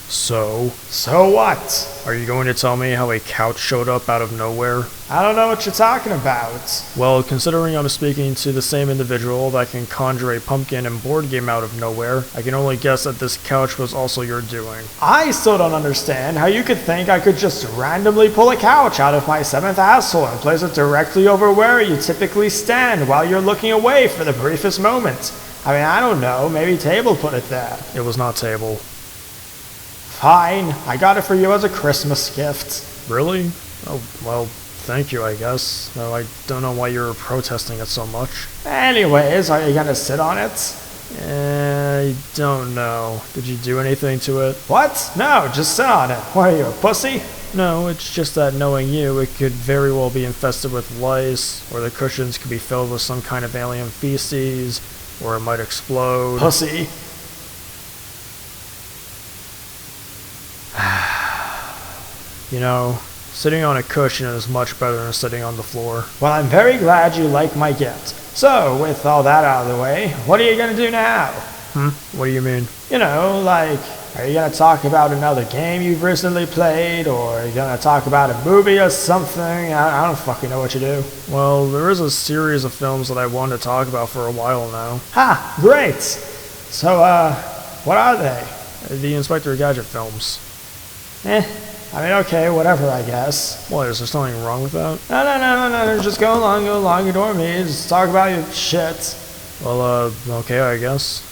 So what? Are you going to tell me how a couch showed up out of nowhere? I don't know what you're talking about. Well, considering I'm speaking to the same individual that can conjure a pumpkin and board game out of nowhere, I can only guess that this couch was also your doing. I still don't understand how you could think I could just randomly pull a couch out of my 7th asshole and place it directly over where you typically stand while you're looking away for the briefest moment. I mean, I don't know, maybe Table put it there. It was not Table. Fine, I got it for you as a Christmas gift. Really? Oh, well, thank you, I guess. Though I don't know why you're protesting it so much. Anyways, are you gonna sit on it? I don't know. Did you do anything to it? What? No, just sit on it. What are you, a pussy? No, it's just that knowing you, it could very well be infested with lice, or the cushions could be filled with some kind of alien feces, or it might explode. Pussy. You know, sitting on a cushion is much better than sitting on the floor. Well, I'm very glad you like my gift. So, with all that out of the way, what are you gonna do now? What do you mean? You know, like, are you gonna talk about another game you've recently played, or are you gonna talk about a movie or something? I don't fucking know what you do. Well, there is a series of films that I wanted to talk about for a while now. Ha! Great! So, what are they? The Inspector Gadget films. I mean, okay, whatever, I guess. What, is there something wrong with that? No, just go along, ignore me, just talk about your shit. Well, okay, I guess.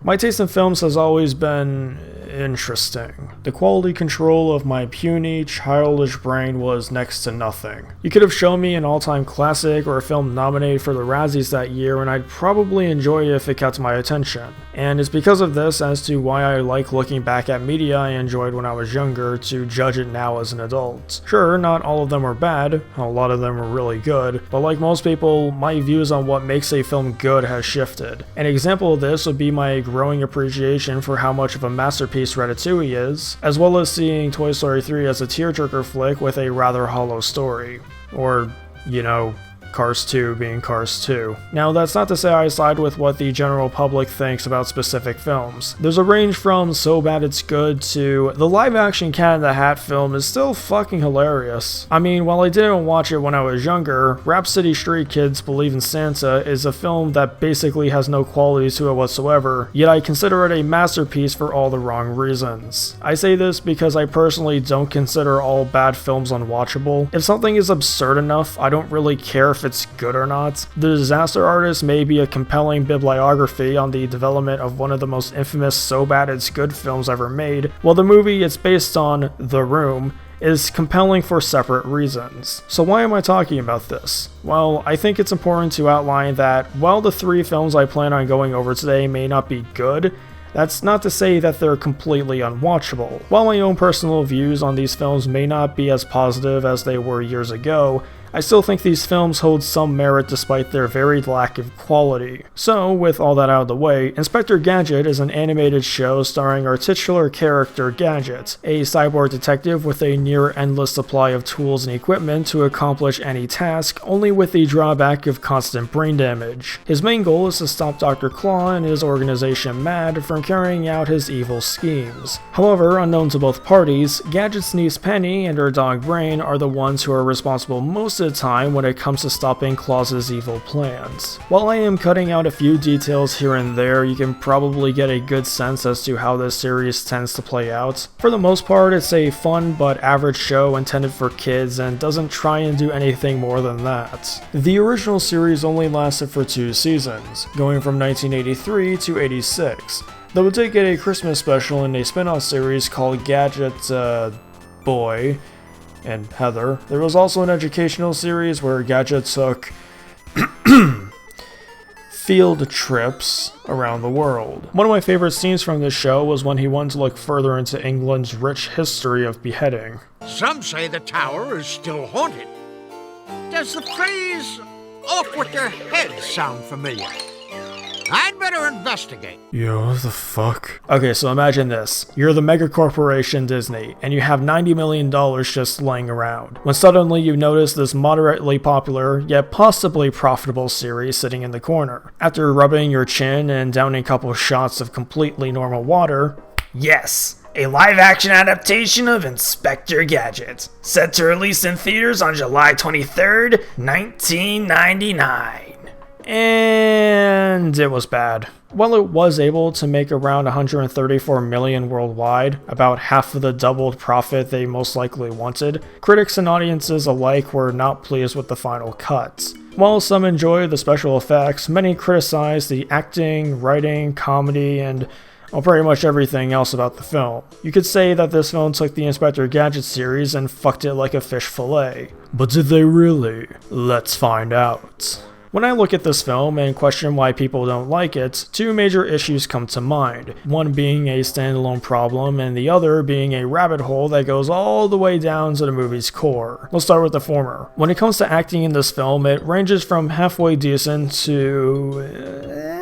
My taste in films has always been interesting. The quality control of my puny, childish brain was next to nothing. You could have shown me an all-time classic or a film nominated for the Razzies that year and I'd probably enjoy it if it kept my attention. And it's because of this as to why I like looking back at media I enjoyed when I was younger to judge it now as an adult. Sure, not all of them were bad, a lot of them were really good, but like most people, my views on what makes a film good has shifted. An example of this would be my growing appreciation for how much of a masterpiece Ratatouille is, as well as seeing Toy Story 3 as a tearjerker flick with a rather hollow story. Or, you know, Cars 2 being Cars 2. Now, that's not to say I side with what the general public thinks about specific films. There's a range from so bad it's good to the live-action Cat in the Hat film is still fucking hilarious. I mean, while I didn't watch it when I was younger, Rhapsody Street Kids Believe in Santa is a film that basically has no qualities to it whatsoever, yet I consider it a masterpiece for all the wrong reasons. I say this because I personally don't consider all bad films unwatchable. If something is absurd enough, I don't really care if it's good or not. The Disaster Artist may be a compelling bibliography on the development of one of the most infamous so bad it's good films ever made, while the movie it's based on, The Room, is compelling for separate reasons. So why am I talking about this? Well, I think it's important to outline that while the 3 films I plan on going over today may not be good, that's not to say that they're completely unwatchable. While my own personal views on these films may not be as positive as they were years ago, I still think these films hold some merit despite their varied lack of quality. So, with all that out of the way, Inspector Gadget is an animated show starring our titular character Gadget, a cyborg detective with a near-endless supply of tools and equipment to accomplish any task, only with the drawback of constant brain damage. His main goal is to stop Dr. Claw and his organization MAD from carrying out his evil schemes. However, unknown to both parties, Gadget's niece Penny and her dog Brain are the ones who are responsible most of the time when it comes to stopping Claw's evil plans. While I am cutting out a few details here and there, you can probably get a good sense as to how this series tends to play out. For the most part, it's a fun but average show intended for kids and doesn't try and do anything more than that. The original series only lasted for 2 seasons, going from 1983 to 86, though it did get a Christmas special in a spin-off series called Gadget, Boy and Heather. There was also an educational series where Gadget took field trips around the world. One of my favorite scenes from this show was when he wanted to look further into England's rich history of beheading. Some say the tower is still haunted. Does the phrase "off with their heads" sound familiar? I'd better investigate. Yo, what the fuck? Okay, so imagine this. You're the mega corporation Disney, and you have $90 million just laying around, when suddenly you notice this moderately popular, yet possibly profitable series sitting in the corner. After rubbing your chin and downing a couple shots of completely normal water, yes! a live-action adaptation of Inspector Gadget, set to release in theaters on July 23rd, 1999. And it was bad. While it was able to make around $134 million worldwide, about half of the doubled profit they most likely wanted, critics and audiences alike were not pleased with the final cut. While some enjoyed the special effects, many criticized the acting, writing, comedy, and pretty much everything else about the film. You could say that this film took the Inspector Gadget series and fucked it like a fish fillet. But did they really? Let's find out. When I look at this film and question why people don't like it, two major issues come to mind, one being a standalone problem and the other being a rabbit hole that goes all the way down to the movie's core. Let's start with the former. When it comes to acting in this film, it ranges from halfway decent to...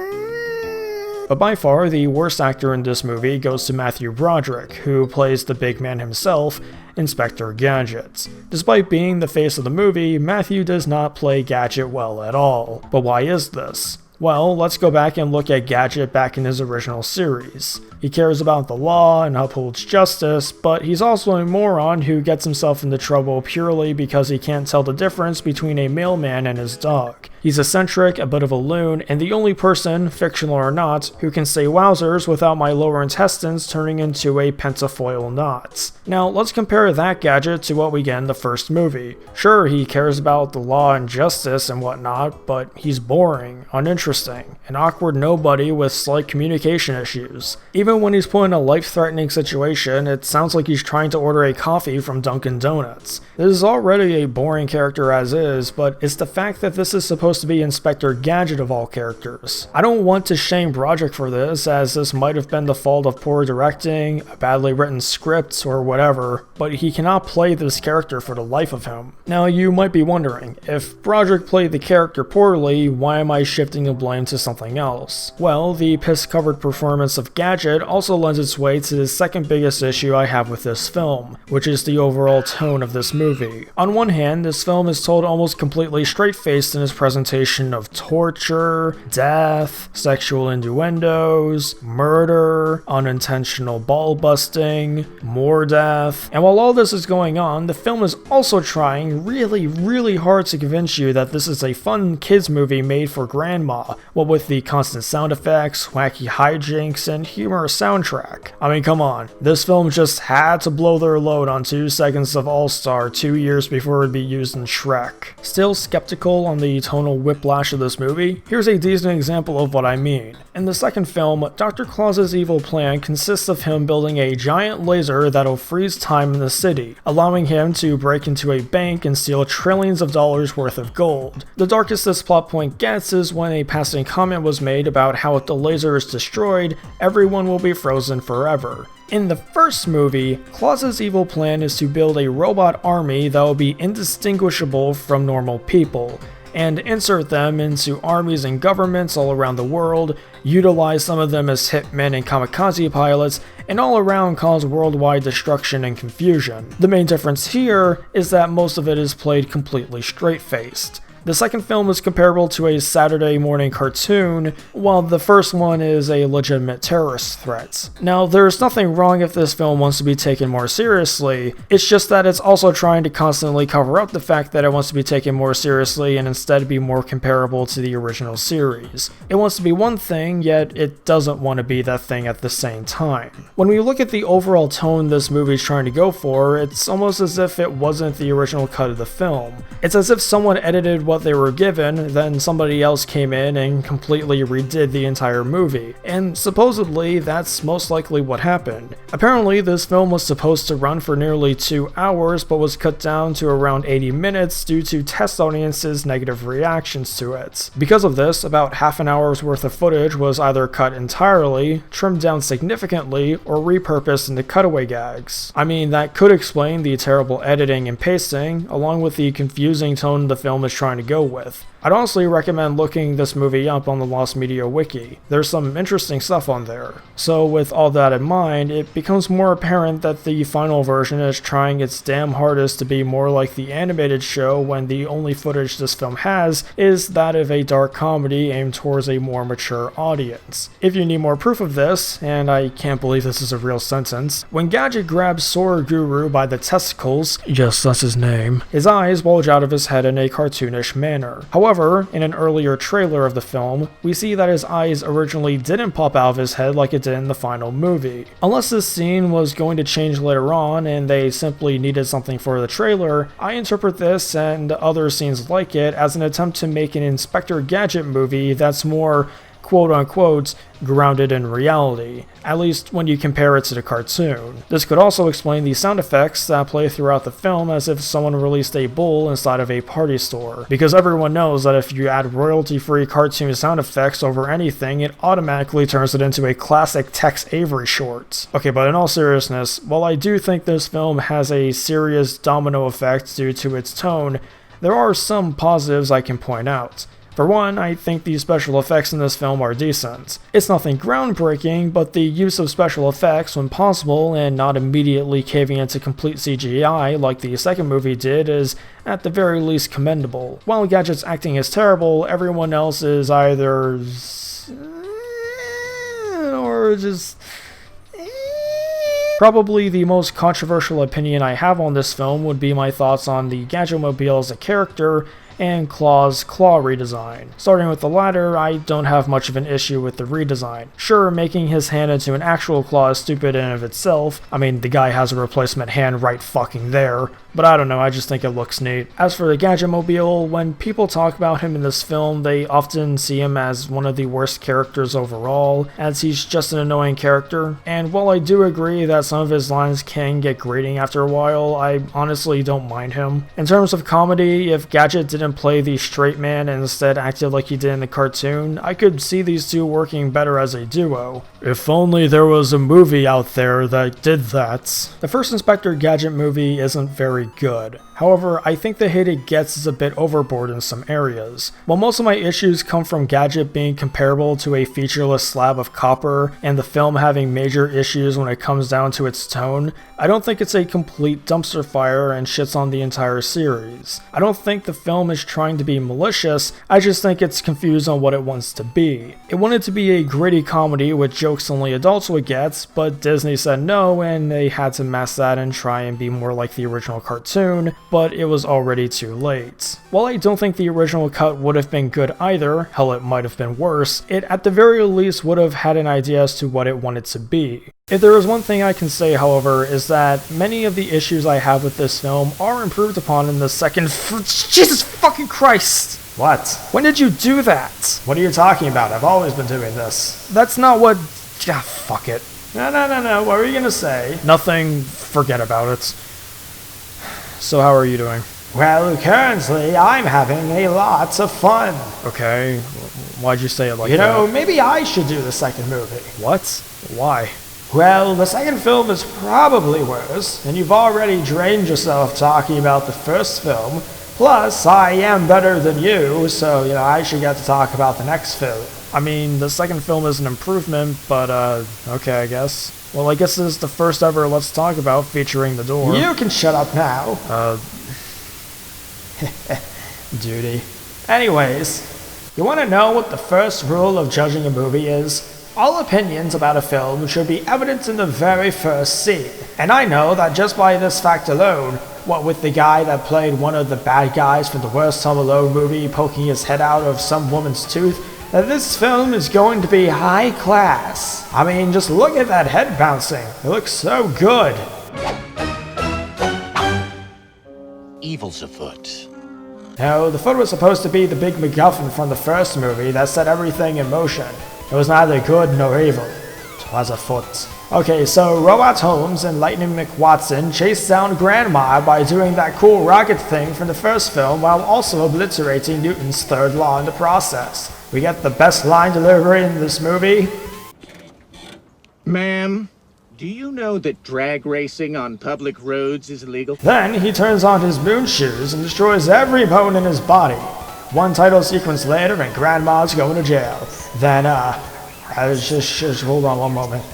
But by far, the worst actor in this movie goes to Matthew Broderick, who plays the big man himself, Inspector Gadget. Despite being the face of the movie, Matthew does not play Gadget well at all. But why is this? Well, let's go back and look at Gadget back in his original series. He cares about the law and upholds justice, but he's also a moron who gets himself into trouble purely because he can't tell the difference between a mailman and his dog. He's eccentric, a bit of a loon, and the only person, fictional or not, who can say wowzers without my lower intestines turning into a pentafoil knot. Now, let's compare that Gadget to what we get in the first movie. Sure, he cares about the law and justice and whatnot, but he's boring, uninteresting, an awkward nobody with slight communication issues. Even when he's put in a life-threatening situation, it sounds like he's trying to order a coffee from Dunkin' Donuts. This is already a boring character as is, but it's the fact that this is supposed to be Inspector Gadget of all characters. I don't want to shame Broderick for this, as this might have been the fault of poor directing, a badly written script, or whatever, but he cannot play this character for the life of him. Now, you might be wondering, if Broderick played the character poorly, why am I shifting the blame to something else? Well, the piss-covered performance of Gadget also lends its way to the second biggest issue I have with this film, which is the overall tone of this movie. On one hand, this film is told almost completely straight-faced in its presentation of torture, death, sexual innuendos, murder, unintentional ball busting, more death. And while all this is going on, the film is also trying really hard to convince you that this is a fun kids movie made for grandma, what with the constant sound effects, wacky hijinks, and humorous soundtrack. I mean, come on, this film just had to blow their load on 2 seconds of All-Star 2 years before it would be used in Shrek. Still skeptical on the tonal whiplash of this movie? Here's a decent example of what I mean. In the second film, Dr. Claus's evil plan consists of him building a giant laser that'll freeze time in the city, allowing him to break into a bank and steal trillions of dollars worth of gold. The darkest this plot point gets is when a passing comment was made about how if the laser is destroyed, everyone will be frozen forever. In the first movie, Claus's evil plan is to build a robot army that will be indistinguishable from normal people, and insert them into armies and governments all around the world, utilize some of them as hitmen and kamikaze pilots, and all around cause worldwide destruction and confusion. The main difference here is that most of it is played completely straight-faced. The second film is comparable to a Saturday morning cartoon, while the first one is a legitimate terrorist threat. Now, there's nothing wrong if this film wants to be taken more seriously, it's just that it's also trying to constantly cover up the fact that it wants to be taken more seriously and instead be more comparable to the original series. It wants to be one thing, yet it doesn't want to be that thing at the same time. When we look at the overall tone this movie's trying to go for, it's almost as if it wasn't the original cut of the film. It's as if someone edited what they were given, then somebody else came in and completely redid the entire movie. And supposedly, that's most likely what happened. Apparently, this film was supposed to run for nearly 2 hours, but was cut down to around 80 minutes due to test audiences' negative reactions to it. Because of this, about half an hour's worth of footage was either cut entirely, trimmed down significantly, or repurposed into cutaway gags. I mean, that could explain the terrible editing and pacing, along with the confusing tone the film is trying to go with. I'd honestly recommend looking this movie up on the Lost Media Wiki. There's some interesting stuff on there. So with all that in mind, it becomes more apparent that the final version is trying its damn hardest to be more like the animated show when the only footage this film has is that of a dark comedy aimed towards a more mature audience. If you need more proof of this, and I can't believe this is a real sentence, when Gadget grabs Sora Guru by the testicles, yes, that's his name, his eyes bulge out of his head in a cartoonish manner. However, in an earlier trailer of the film, we see that his eyes originally didn't pop out of his head like it did in the final movie. Unless this scene was going to change later on and they simply needed something for the trailer, I interpret this and other scenes like it as an attempt to make an Inspector Gadget movie that's more quote-unquote grounded in reality, at least when you compare it to the cartoon. This could also explain the sound effects that play throughout the film as if someone released a bull inside of a party store, because everyone knows that if you add royalty-free cartoon sound effects over anything, it automatically turns it into a classic Tex Avery short. Okay, but in all seriousness, while I do think this film has a serious domino effect due to its tone, there are some positives I can point out. For one, I think the special effects in this film are decent. It's nothing groundbreaking, but the use of special effects when possible and not immediately caving into complete CGI like the second movie did is at the very least commendable. While Gadget's acting is terrible, everyone else is either or just Probably the most controversial opinion I have on this film would be my thoughts on the Gadgetmobile as a character and Claw's claw redesign. Starting with the latter, I don't have much of an issue with the redesign. Sure, making his hand into an actual claw is stupid in and of itself. I mean, the guy has a replacement hand right fucking there. But I don't know, I just think it looks neat. As for the Gadgetmobile, when people talk about him in this film, they often see him as one of the worst characters overall, as he's just an annoying character. And while I do agree that some of his lines can get grating after a while, I honestly don't mind him. In terms of comedy, if Gadget didn't play the straight man and instead acted like he did in the cartoon, I could see these two working better as a duo. If only there was a movie out there that did that. The first Inspector Gadget movie isn't very good. However, I think the hate it gets is a bit overboard in some areas. While most of my issues come from Gadget being comparable to a featureless slab of copper and the film having major issues when it comes down to its tone, I don't think it's a complete dumpster fire and shits on the entire series. I don't think the film is trying to be malicious, I just think it's confused on what it wants to be. It wanted to be a gritty comedy with jokes only adults would get, but Disney said no and they had to mask that and try and be more like the original cartoon, but it was already too late. While I don't think the original cut would have been good either, hell it might have been worse, it at the very least would have had an idea as to what it wanted to be. If there is one thing I can say, however, is that many of the issues I have with this film are improved upon in the second Jesus fucking Christ! What? When did you do that? What are you talking about? I've always been doing this. That's not what... Yeah, fuck it. No, what were you gonna say? Nothing, forget about it. So how are you doing? Well, currently I'm having a lot of fun. Okay, why'd you say it like that? You know, maybe I should do the second movie. What? Why? Well, the second film is probably worse, and you've already drained yourself talking about the first film. Plus, I am better than you, so, I should get to talk about the next film. I mean, the second film is an improvement, but, okay, I guess. Well, I guess this is the first ever Let's Talk About featuring the door. You can shut up now. Duty. Anyways, you want to know what the first rule of judging a movie is? All opinions about a film should be evident in the very first scene. And I know that just by this fact alone, what with the guy that played one of the bad guys from the worst Home Alone movie poking his head out of some woman's tooth, that this film is going to be high class. I mean, just look at that head bouncing. It looks so good. Evil's afoot. No, the foot was supposed to be the big MacGuffin from the first movie that set everything in motion. It was neither good nor evil. 'Twas a foot. Okay, so Robot Holmes and Lightning McWatson chased down Grandma by doing that cool rocket thing from the first film while also obliterating Newton's third law in the process. We get the best line delivery in this movie. Ma'am, do you know that drag racing on public roads is illegal? Then he turns on his moon shoes and destroys every bone in his body. One title sequence later and Grandma's going to jail. Then, just hold on one moment.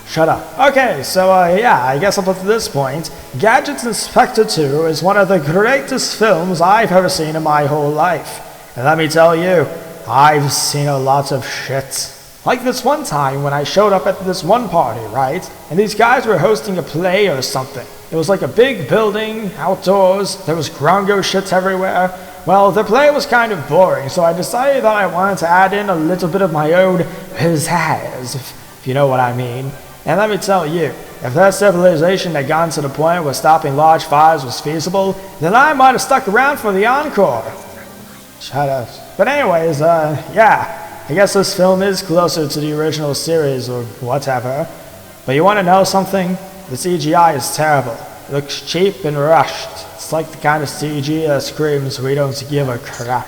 Shut up. Okay, so yeah, I guess up to this point, Gadget's Inspector 2 is one of the greatest films I've ever seen in my whole life. And let me tell you, I've seen a lot of shit. Like this one time when I showed up at this one party, right? And these guys were hosting a play or something. It was like a big building, outdoors, there was grongo shit everywhere. Well, the play was kind of boring, so I decided that I wanted to add in a little bit of my own pizzazz, if you know what I mean. And let me tell you, if their civilization had gotten to the point where stopping large fires was feasible, then I might have stuck around for the encore. Shut up. But anyways, yeah, I guess this film is closer to the original series or whatever. But you want to know something? The CGI is terrible. It looks cheap and rushed. It's like the kind of CG that screams, we don't give a crap.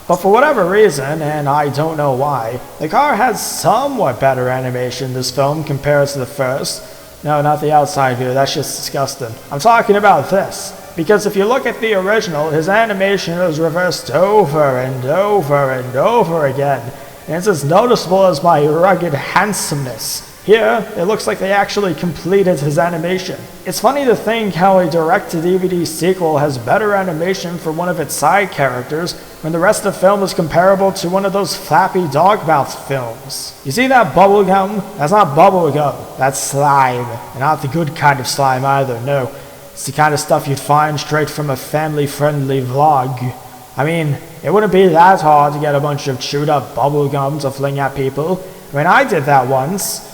But for whatever reason, and I don't know why, the car has somewhat better animation in this film compared to the first. No, not the outside view, that's just disgusting. I'm talking about this. Because if you look at the original, his animation is reversed over and over and over again. And it's as noticeable as my rugged handsomeness. Here, it looks like they actually completed his animation. It's funny to think how a direct-to-DVD sequel has better animation for one of its side characters when the rest of the film is comparable to one of those flappy dogmouth films. You see that bubble gum? That's not bubble gum, that's slime. And not the good kind of slime either, no. It's the kind of stuff you'd find straight from a family-friendly vlog. I mean, it wouldn't be that hard to get a bunch of chewed-up bubble gum to fling at people. I mean, I did that once.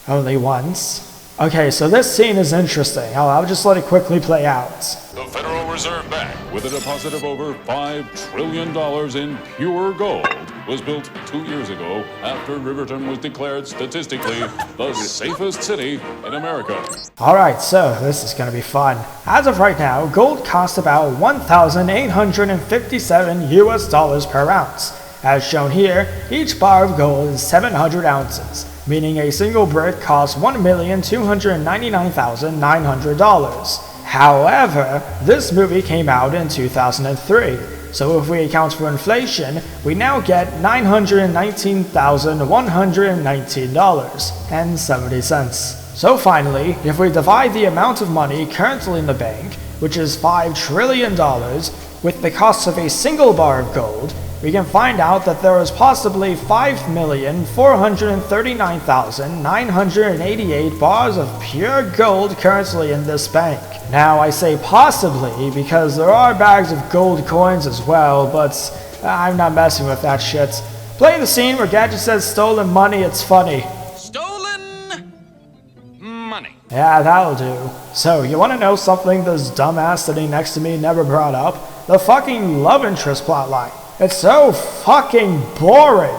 Only once. Okay, so this scene is interesting. I'll just let it quickly play out. The Federal Reserve Bank, with a deposit of over $5 trillion in pure gold, was built 2 years ago after Riverton was declared statistically the safest city in America. Alright, so this is gonna be fun. As of right now, gold costs about $1,857 US per ounce. As shown here, each bar of gold is 700 ounces. Meaning a single brick costs $1,299,900. However, this movie came out in 2003, so if we account for inflation, we now get $919,119.70. So finally, if we divide the amount of money currently in the bank, which is $5 trillion, with the cost of a single bar of gold, we can find out that there is possibly 5,439,988 bars of pure gold currently in this bank. Now I say possibly because there are bags of gold coins as well, but I'm not messing with that shit. Play the scene where Gadget says stolen money, it's funny. Stolen money. Yeah, that'll do. So, you wanna know something this dumbass sitting next to me never brought up? The fucking love interest plotline. It's so fucking boring.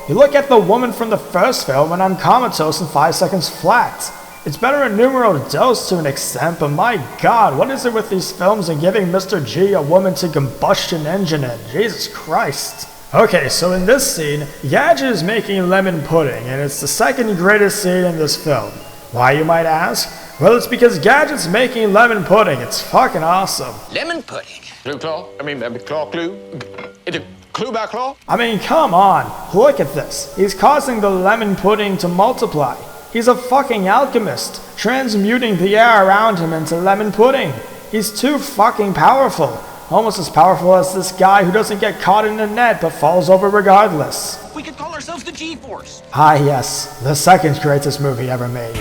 You look at the woman from the first film and I'm comatose in 5 seconds flat. It's better in numero dos to an extent, but my god, what is it with these films and giving Mr. G a woman to combustion engine in? Jesus Christ. Okay, so in this scene, Gadget is making lemon pudding, and it's the second greatest scene in this film. Why, you might ask? Well, it's because Gadget's making lemon pudding. It's fucking awesome. Lemon pudding. Claw? Clue? Clue by claw? I mean, come on. Look at this. He's causing the lemon pudding to multiply. He's a fucking alchemist, transmuting the air around him into lemon pudding. He's too fucking powerful. Almost as powerful as this guy who doesn't get caught in a net but falls over regardless. We could call ourselves the G-Force. Ah yes, the second greatest movie ever made.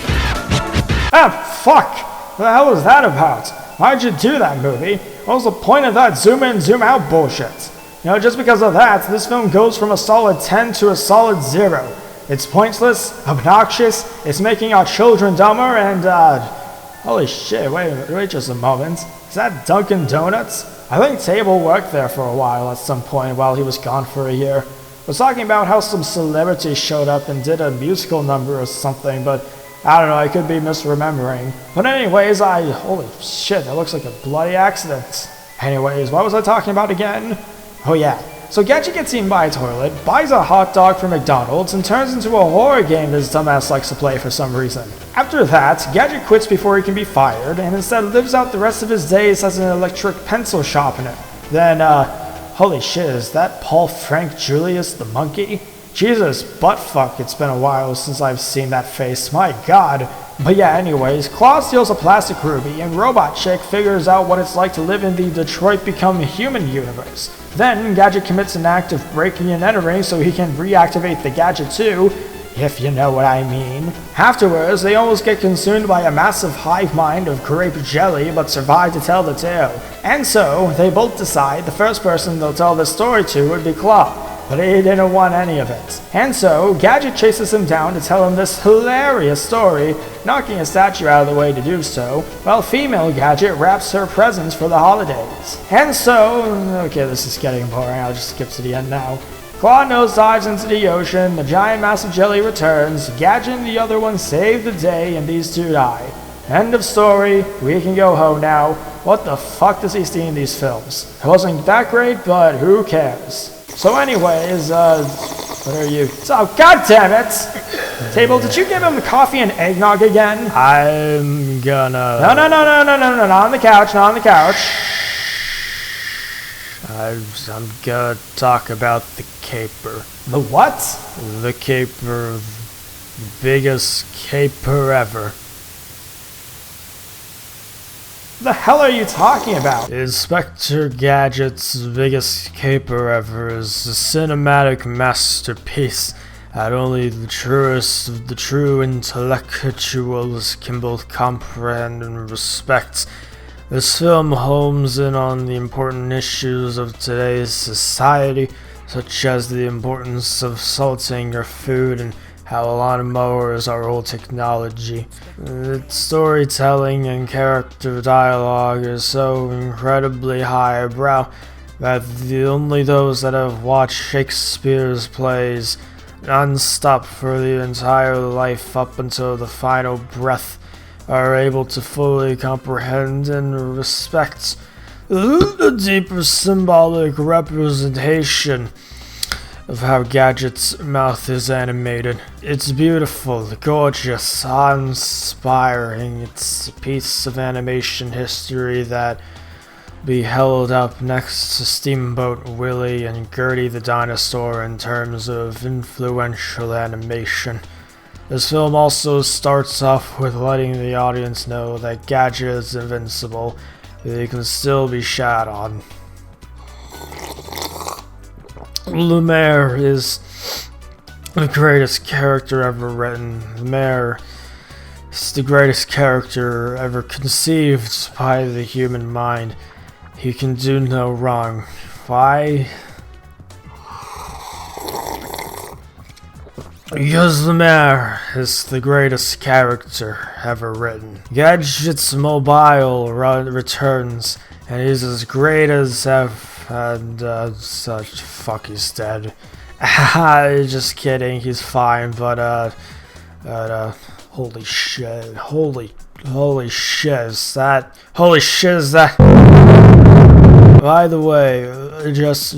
Ah, fuck! What the hell was that about? Why'd you do that, movie? What was the point of that zoom in, zoom out bullshit? You know, just because of that, this film goes from a solid 10 to a solid 0. It's pointless, obnoxious, it's making our children dumber, and holy shit, wait just a moment. Is that Dunkin' Donuts? I think Table worked there for a while at some point while he was gone for a year. Was talking about how some celebrity showed up and did a musical number or something, but I don't know, I could be misremembering. But anyways, holy shit, that looks like a bloody accident. Anyways, what was I talking about again? Oh yeah, so Gadget gets eaten by a toilet, buys a hot dog from McDonald's, and turns into a horror game this dumbass likes to play for some reason. After that, Gadget quits before he can be fired, and instead lives out the rest of his days as an electric pencil sharpener. Then, Holy shit, is that Paul Frank Julius the monkey? Jesus buttfuck, it's been a while since I've seen that face, my god. But yeah, anyways, Claw steals a plastic ruby, and Robot Chick figures out what it's like to live in the Detroit Become Human universe. Then, Gadget commits an act of breaking and entering so he can reactivate the Gadget too, if you know what I mean. Afterwards, they almost get consumed by a massive hive mind of grape jelly, but survive to tell the tale. And so, they both decide the first person they'll tell the story to would be Claw. But he didn't want any of it. And so, Gadget chases him down to tell him this hilarious story, knocking a statue out of the way to do so, while female Gadget wraps her presents for the holidays. And so, okay, this is getting boring, I'll just skip to the end now. Claw nosedives into the ocean, the giant massive jelly returns, Gadget and the other one save the day, and these two die. End of story, we can go home now. What the fuck does he see in these films? It wasn't that great, but who cares? So anyways, what are you? Oh, god damn it! Table, did you give him coffee and eggnog again? I'm gonna... No, not on the couch, not on the couch. I'm gonna talk about the caper. The what? The caper, the biggest caper ever. The hell are you talking about? Inspector Gadget's biggest caper ever is a cinematic masterpiece that only the truest of the true intellectuals can both comprehend and respect. This film homes in on the important issues of today's society, such as the importance of salting your food and how lawnmowers are old technology. Its storytelling and character dialogue is so incredibly highbrow that only those that have watched Shakespeare's plays non-stop for the entire life up until the final breath are able to fully comprehend and respect the deeper symbolic representation of how Gadget's mouth is animated. It's beautiful, gorgeous, awe-inspiring. It's a piece of animation history that be held up next to Steamboat Willie and Gertie the Dinosaur in terms of influential animation. This film also starts off with letting the audience know that Gadget is invincible, he can still be shat on. Lumiere is the greatest character ever written. Lumiere is the greatest character ever conceived by the human mind. He can do no wrong. Why? Because Lumiere is the greatest character ever written. Gadget's mobile returns, and he's as great as ever. And such fuck, he's dead. Just kidding, he's fine, but holy shit, holy shit is that, by the way, just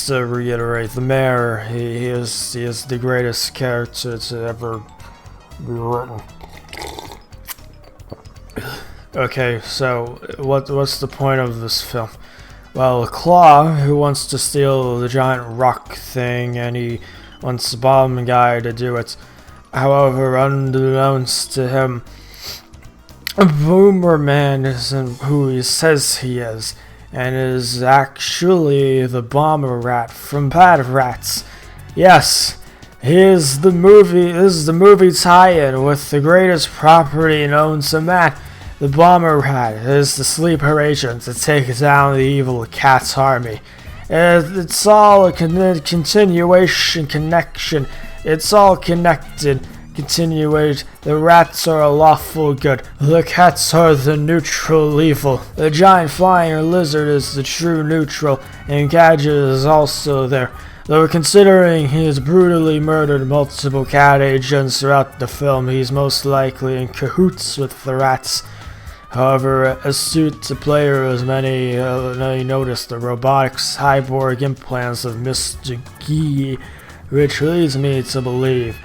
to reiterate, the mayor, he is the greatest character to ever be written. Okay, so what's the point of this film? Well, Claw, who wants to steal the giant rock thing, and he wants the bomb guy to do it. However, unbeknownst to him, Boomerman isn't who he says he is, and is actually the bomber rat from Bad Rats. Yes, this is the movie tie-in with the greatest property known to man. The bomber rat is the sleeper agent to take down the evil cat's army. It's all a continuation, connection. It's all connected. Continuate. The rats are a lawful good. The cats are the neutral evil. The giant flying lizard is the true neutral, and Gadget is also there. Though considering he has brutally murdered multiple cat agents throughout the film, he's most likely in cahoots with the rats. However, astute to players, many noticed the robotic cyborg implants of Mr. Gee, which leads me to believe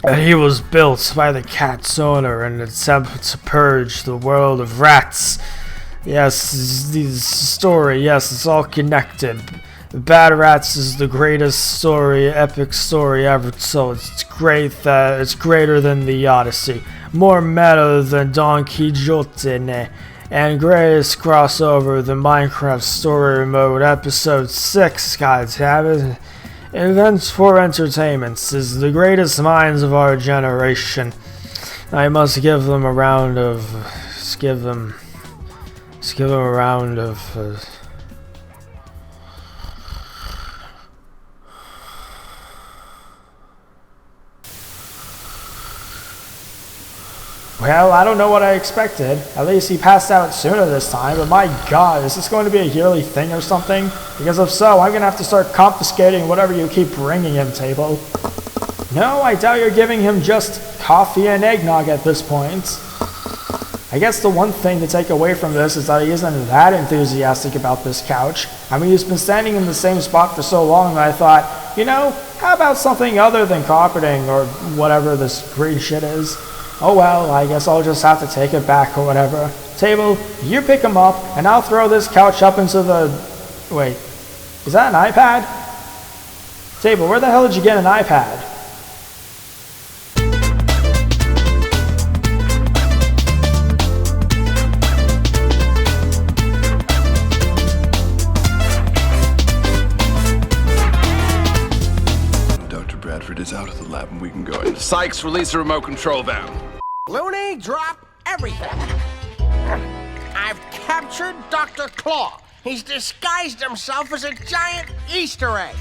that he was built by the cat's owner in an attempt to purge the world of rats. Yes, the story, yes, it's all connected. Bad Rats is the greatest story, epic story ever told. It's great that it's greater than the Odyssey, more meta than Don Quixote, and greatest crossover than Minecraft Story Mode Episode 6, guys. Have it. Events for Entertainments is the greatest minds of our generation. I must give them a round of. Let's give them a round of. Well, I don't know what I expected. At least he passed out sooner this time, but my god, is this going to be a yearly thing or something? Because if so, I'm going to have to start confiscating whatever you keep bringing him, Table. No, I doubt you're giving him just coffee and eggnog at this point. I guess the one thing to take away from this is that he isn't that enthusiastic about this couch. I mean, he's been standing in the same spot for so long that I thought, you know, how about something other than carpeting or whatever this green shit is? Oh well, I guess I'll just have to take it back or whatever. Table, you pick him up, and I'll throw this couch up into the... Wait, is that an iPad? Table, where the hell did you get an iPad? Dr. Bradford is out of the lab and we can go in. Sykes, release the remote control valve. Looney, drop everything. I've captured Dr. Claw. He's disguised himself as a giant Easter egg.